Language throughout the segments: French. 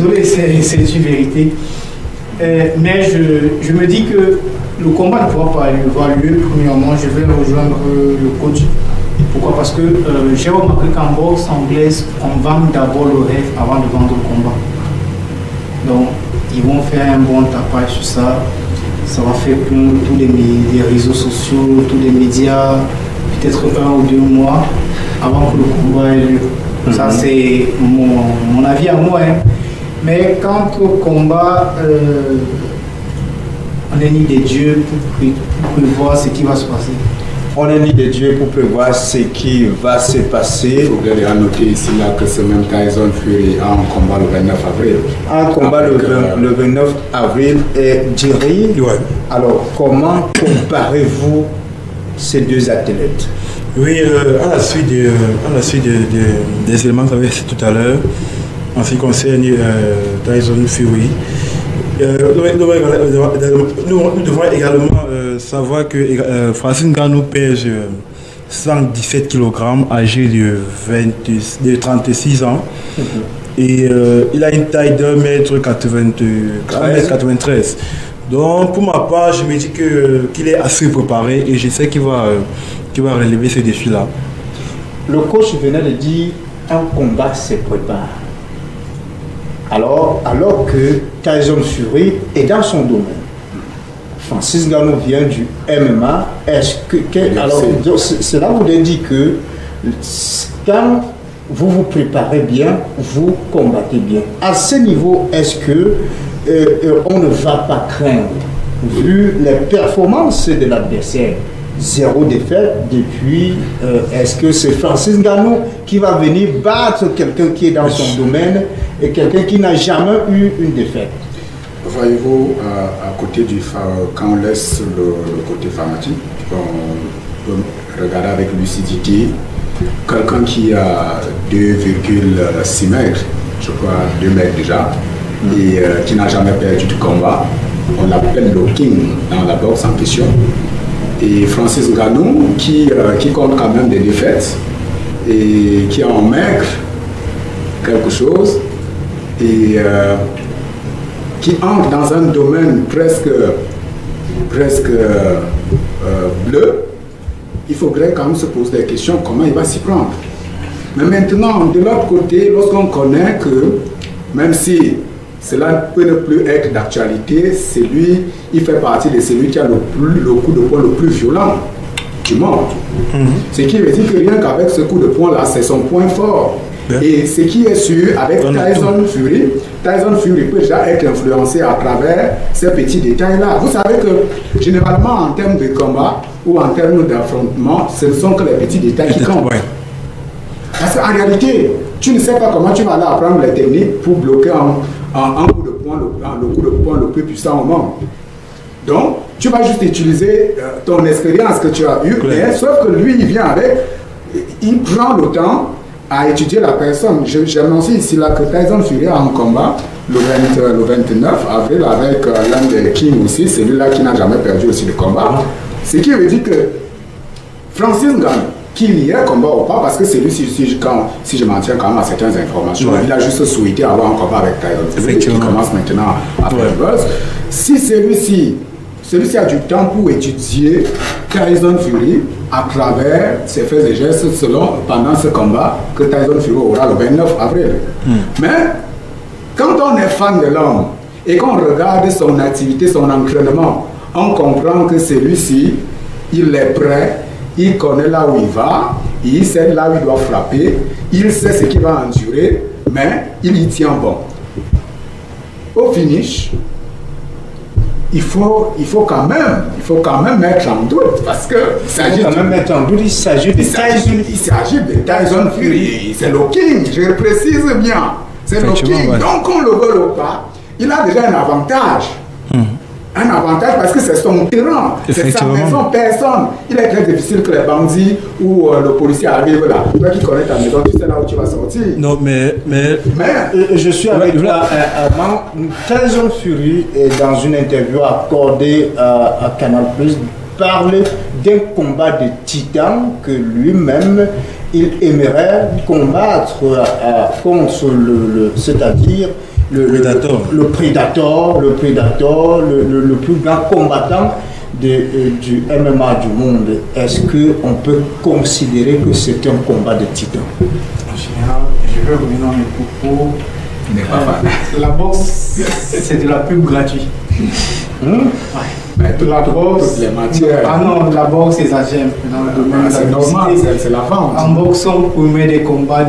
désolé, c'est une vérité. Mais je me dis que le combat ne pourra pas avoir lieu. Premièrement, je vais rejoindre le coach. Pourquoi? Parce que j'ai remarqué qu'en boxe anglaise, on vend d'abord le rêve avant de vendre le combat. Donc, ils vont faire un bon tapage sur ça. Ça va faire plein tous les réseaux sociaux, tous les médias, peut-être 1 ou 2 mois avant que le combat ait lieu. Ça, c'est mon avis à moi. Hein. Mais quant au combat, on est ni des dieux pour prévoir ce qui va se passer. On est ni des dieux pour prévoir ce qui va se passer. Il faut bien noter ici là que ce même Tyson Fury a un combat le 29 avril. Un combat le 29 avril. Et Jerry, alors comment comparez-vous ces deux athlètes? Oui, à la suite des éléments que vous avez dit tout à l'heure, en ce qui concerne Tyson Fury, nous devons également savoir que Francis Ngannou pèse 117 kg, âgé de 36 ans. Et il a une taille d'1m93. Donc pour ma part, je me dis qu'il est assez préparé et je sais qu'il va relever ce défi-là. Le coach venait de dire un combat se prépare. Alors que Tyson Fury est dans son domaine. Francis Ngannou vient du MMA. Alors, cela voudrait dire que quand vous vous préparez bien, vous combattez bien. À ce niveau, est-ce que on ne va pas craindre, vu les performances de l'adversaire? 0 défaite depuis. Est-ce que c'est Francis Ngannou qui va venir battre quelqu'un qui est dans son domaine et quelqu'un qui n'a jamais eu une défaite? Voyez-vous, à côté quand on laisse le côté fanatique, on peut regarder avec lucidité quelqu'un qui a 2,6 mètres, je crois 2 mètres déjà, et qui n'a jamais perdu de combat. On l'appelle le King dans la boxe en question. Et Francis Ngannou, qui compte quand même des défaites et qui en maigre quelque chose et qui entre dans un domaine presque bleu, il faudrait quand même se poser des questions comment il va s'y prendre. Mais maintenant, de l'autre côté, lorsqu'on connaît que même si cela peut ne plus être d'actualité, il fait partie de celui qui a le coup de poing le plus violent du monde. Ce qui veut dire que rien qu'avec ce coup de poing-là, c'est son point fort. Et ce qui est sûr, avec Tyson Fury peut déjà être influencé à travers ces petits détails-là. Vous savez que généralement, en termes de combat ou en termes d'affrontement, ce ne sont que les petits détails qui comptent. Parce qu'en réalité, tu ne sais pas comment tu vas aller apprendre les techniques pour bloquer un coup de poing, le coup de poing le plus puissant au monde. Donc, tu vas juste utiliser ton expérience que tu as eue, mais sauf que lui, il prend le temps à étudier la personne. J'ai annoncé ici là que Tyson Fury a un combat le 29 avril avec l'un des Kings aussi, celui-là qui n'a jamais perdu aussi le combat. Ce qui veut dire que Francis Ngannou, qu'il y ait un combat ou pas, parce que c'est lui, si je m'en tiens quand même à certaines informations, il a juste souhaité avoir un combat avec Tyson Fury qui commence maintenant à faire buzz. Si celui-ci a du temps pour étudier Tyson Fury à travers ses faits et gestes pendant ce combat que Tyson Fury aura le 29 avril. Mais quand on est fan de l'homme et qu'on regarde son activité, son entraînement, on comprend que celui-ci, il est prêt, il connaît là où il va, il sait là où il doit frapper, il sait ce qu'il va endurer, mais il y tient bon. Au finish, il faut quand même mettre en doute parce que il s'agit de Tyson Fury, c'est le King, je précise bien, c'est le King. Donc on le veut ou pas, il a déjà un avantage. Un avantage parce que c'est son terrain, c'est sa maison, personne. Il est très difficile que les bandits ou le policier arrivent là. Toi qui connais ta maison, tu sais là où tu vas sortir. Non, mais je suis avec toi. Tyson Fury, dans une interview accordée à Canal+, parle d'un combat de titans que lui-même il aimerait combattre contre c'est-à-dire le prédateur, le plus grand combattant du MMA du monde. Est-ce qu'on peut considérer que c'est un combat de titans? En général, je vais revenir dans mes propos. La boxe, c'est de la pub gratuite. Mais la boxe, les matières. Ah non, la boxe exagère dans le domaine de la normal, c'est la vente. En boxant, pour mettre des combats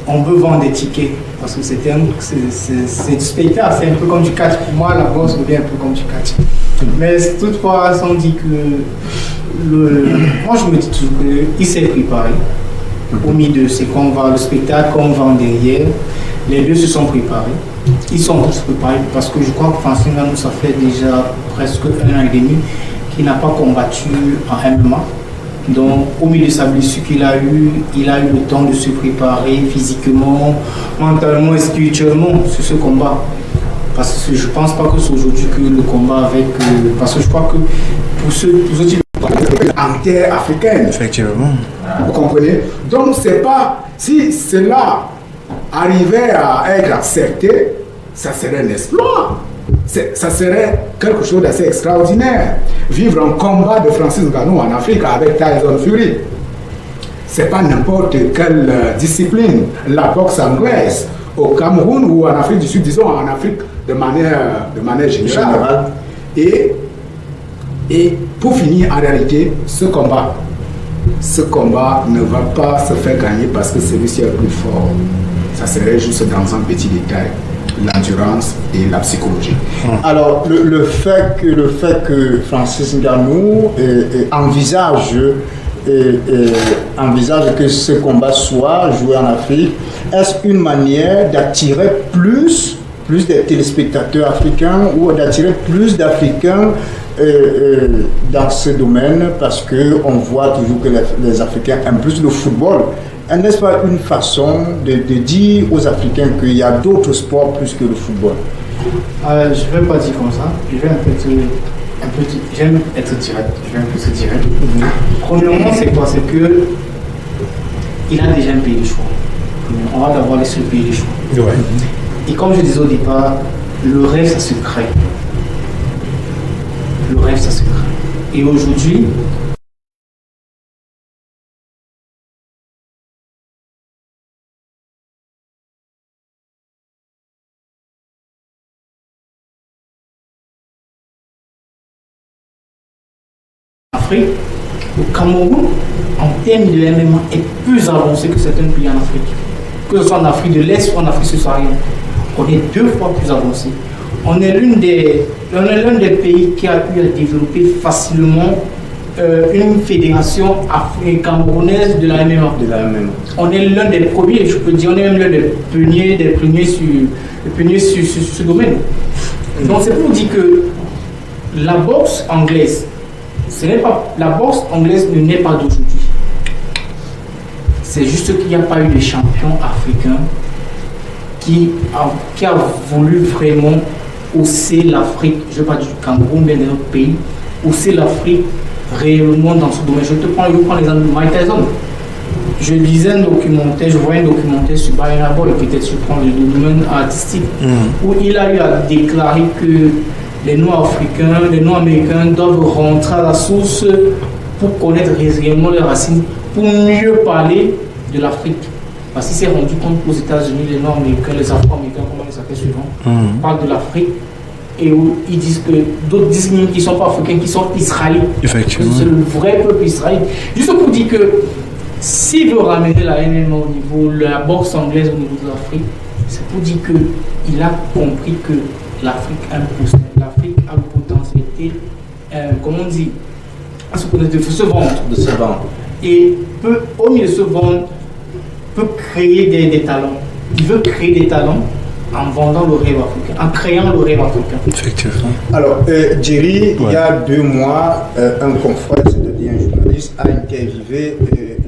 on veut vendre des tickets. Parce que c'est du spectacle, c'est un peu comme du catch. Pour moi, la boxe devient un peu comme du catch. Mais toutefois, on dit que moi je me dis toujours qu'il s'est préparé. Au milieu de ce qu'on va, le spectacle qu'on vend derrière, les deux se sont préparés. Ils sont tous préparés parce que je crois que Francis Ngannou, ça fait déjà presque 1 an et demi qu'il n'a pas combattu en MMA. Donc, au milieu de sa blessure qu'il a eu, il a eu le temps de se préparer physiquement, mentalement et spirituellement sur ce combat. Parce que je ne pense pas que c'est aujourd'hui que le combat avec... parce que je crois que pour ceux qui... En terre africaine. Effectivement. Vous comprenez? Donc, c'est pas... Si cela arrivait à être accepté, ça serait un exploit. Ça serait quelque chose d'assez extraordinaire. Vivre un combat de Francis Ngannou en Afrique avec Tyson Fury. C'est pas n'importe quelle discipline. La boxe anglaise, au Cameroun ou en Afrique du Sud, disons en Afrique de manière générale. Et pour finir, en réalité, ce combat ne va pas se faire gagner parce que celui-ci est le plus fort. Ça serait juste dans un petit détail, l'endurance et la psychologie. Alors, le fait que Francis Ngannou envisage que ce combat soit joué en Afrique, est-ce une manière d'attirer plus des téléspectateurs africains ou d'attirer plus d'Africains dans ce domaine, parce qu'on voit toujours que les Africains aiment plus le football? N'est-ce pas une façon de dire aux Africains qu'il y a d'autres sports plus que le football? Je ne vais pas dire comme ça. J'aime être direct. Je vais un peu être direct. Premièrement, c'est quoi? C'est que il a déjà un pays de choix. On va d'abord laisser le pays de choix. Ouais. Et comme je disais au départ, le rêve, ça se crée. Le rêve, ça se crée. Et aujourd'hui, au Cameroun, en termes de MMA, est plus avancé que certains pays en Afrique. Que ce soit en Afrique de l'Est ou en Afrique subsaharienne. On est 2 fois plus avancé. On est l'un des pays qui a pu développer facilement une fédération camerounaise de la MMA. On est l'un des premiers, je peux dire, on est même l'un des pionniers sur ce domaine. Donc c'est pour dire que la boxe anglaise, la boxe anglaise ne naît pas d'aujourd'hui. C'est juste qu'il n'y a pas eu de champion africain qui a voulu vraiment hausser l'Afrique, je ne veux pas dire du Cameroun, mais d'un autre pays, hausser l'Afrique réellement dans ce domaine. Je prends l'exemple de Mike Tyson. Je lisais un documentaire, je voyais un documentaire sur Brian Boy qui était sur le domaine artistique, où il a eu à déclarer que les Noirs-Africains, les Noirs-Américains doivent rentrer à la source pour connaître réellement les racines, pour mieux parler de l'Afrique. Parce qu'il s'est rendu compte qu'aux États-Unis, les Nord-Américains, les Afro-Américains, comment ils s'appellent souvent, parlent de l'Afrique. Et où ils disent que d'autres disent qu'ils ne sont pas africains, qu'ils sont israéliens. Effectivement. C'est le vrai peuple israélien. Juste pour dire que s'il veut ramener la MMA au niveau, la boxe anglaise au niveau de l'Afrique, c'est pour dire qu'il a compris que l'Afrique a une potentialité, comment on dit, de se vendre. Et au milieu de se vendre, peut créer des talents. Il veut créer des talents en vendant le rêve africain, en créant le rêve africain. Effectivement. Alors, Jerry, il y a 2 mois, un confrère, c'est-à-dire un journaliste, a interviewé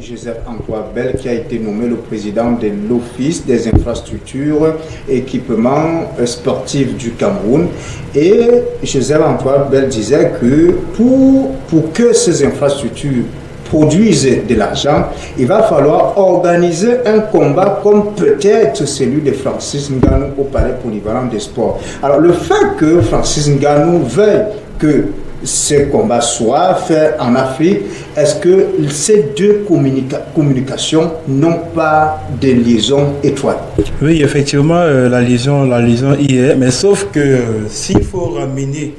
Joseph-Antoine Bell, qui a été nommé le président de l'Office des infrastructures et équipements sportifs du Cameroun. Et Joseph-Antoine Bell disait que pour que ces infrastructures produisent de l'argent, il va falloir organiser un combat comme peut-être celui de Francis Ngannou au Palais Polyvalent des Sports. Alors le fait que Francis Ngannou veuille que ce combat soit fait en Afrique, est-ce que ces deux communications n'ont pas de liaison étroite? Oui, effectivement, la liaison y est, mais sauf que s'il faut ramener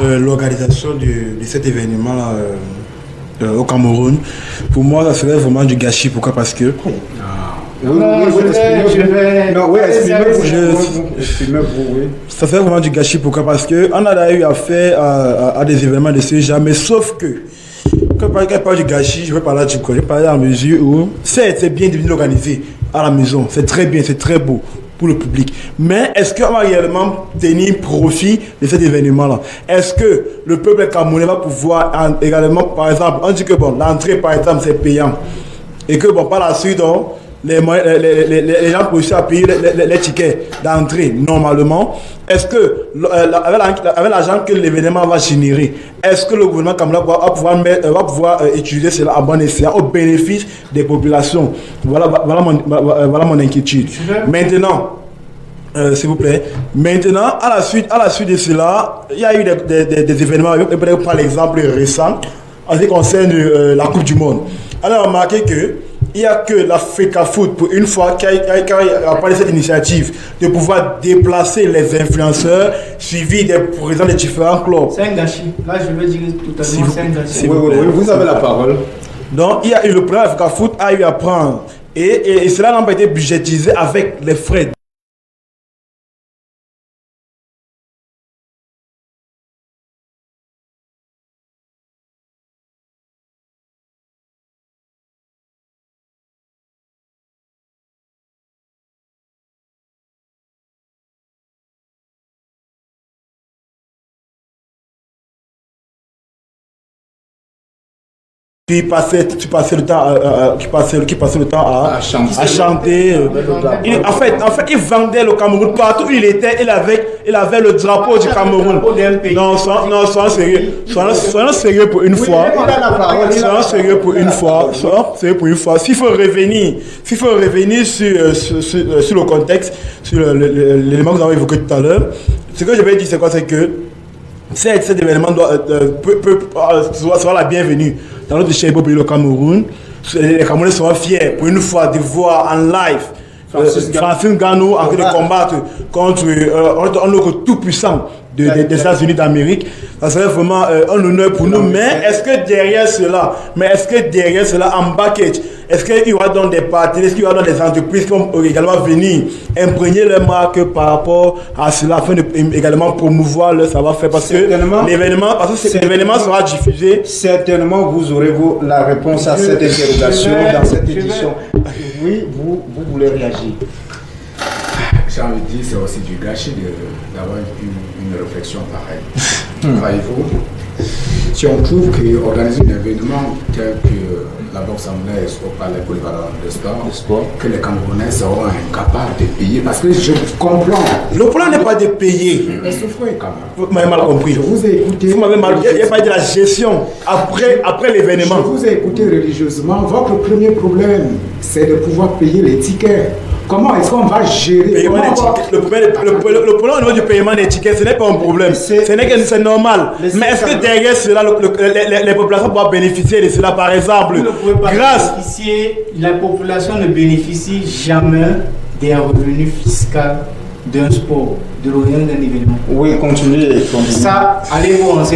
l'organisation de cet événement-là au Cameroun, pour moi, ça serait vraiment du gâchis. Pourquoi? Parce que... Ça fait vraiment du gâchis. Pourquoi? Parce qu'on a eu affaire à des événements de ce genre, mais sauf que quand je parle du gâchis, je vais parler du quoi? Je vais parler à la mesure où c'est bien de venir l'organiser à la maison, c'est très bien, c'est très beau pour le public. Mais est-ce qu'on va réellement tenir profit de cet événement-là? Est-ce que le peuple camerounais va pouvoir également, par exemple, on dit que bon, l'entrée par exemple c'est payant et que bon, par la suite, les gens peuvent aussi payer les tickets d'entrée normalement. Est-ce que, avec l'argent que l'événement va générer, est-ce que le gouvernement camerounais va pouvoir utiliser cela à bon escient au bénéfice des populations? Voilà mon inquiétude. Maintenant, s'il vous plaît. Maintenant, à la suite de cela, il y a eu des événements, peut-être par l'exemple récent, en ce qui concerne la Coupe du Monde. Alors, on a remarqué que il n'y a que l'Africa Foot, pour une fois, qui a parlé de cette initiative, de pouvoir déplacer les influenceurs suivis des présidents des différents clubs. C'est un gâchis. Là, je veux dire totalement, c'est un gâchis. Oui, vous avez la parole. Donc, il y a eu le premier Africa Foot a eu à prendre. Et cela n'a pas été budgétisé avec les frais. Qui passait le temps à chanter. En fait, il vendait le Cameroun partout où il était. Il avait le drapeau du Cameroun. Non, soyons sérieux pour une fois. Soyons sérieux pour une fois. S'il faut revenir sur le contexte, sur l'élément que vous avez évoqué tout à l'heure, ce que je vais dire, c'est quoi? C'est que cet événement sera la bienvenue dans notre cher pays, le Cameroun. Les Camerounais seront fiers pour une fois de voir en live Francis Ngannou en train de combattre contre un tout puissant des États-Unis d'Amérique. Ça serait vraiment un honneur pour nous. Mais est-ce que derrière cela, en package, est-ce qu'il y aura donc des partenaires, est-ce qu'il y aura donc des entreprises qui vont également venir imprégner leurs marques par rapport à cela afin de également promouvoir leur savoir-faire? Parce que l'événement sera diffusé. Certainement, vous aurez la réponse à cette interrogation dans cette édition. Oui, vous voulez réagir? J'ai envie de dire, c'est aussi du gâchis d'avoir une réflexion pareille. Voyez-vous, si on trouve qu'organiser un événement tel que la boxe anglaise au Palais Polyvalent de Sport, que les Camerounais seront incapables de payer, parce que je comprends. Le problème n'est pas de payer. Mais souffrez quand même. Vous m'avez mal compris. Je vous ai écouté. Vous m'avez mal. Il n'y a pas de la gestion après l'événement. Je vous ai écouté religieusement. Votre premier problème, c'est de pouvoir payer les tickets. Comment est-ce qu'on va gérer le problème au niveau du paiement des tickets, ce n'est pas un problème. C'est normal. Mais est-ce que derrière cela, les populations pourront bénéficier de cela, par exemple, la population ne bénéficie jamais des revenus fiscaux d'un sport, de l'organisation d'un événement. Oui, continuez. Ça, allez vous renseigner.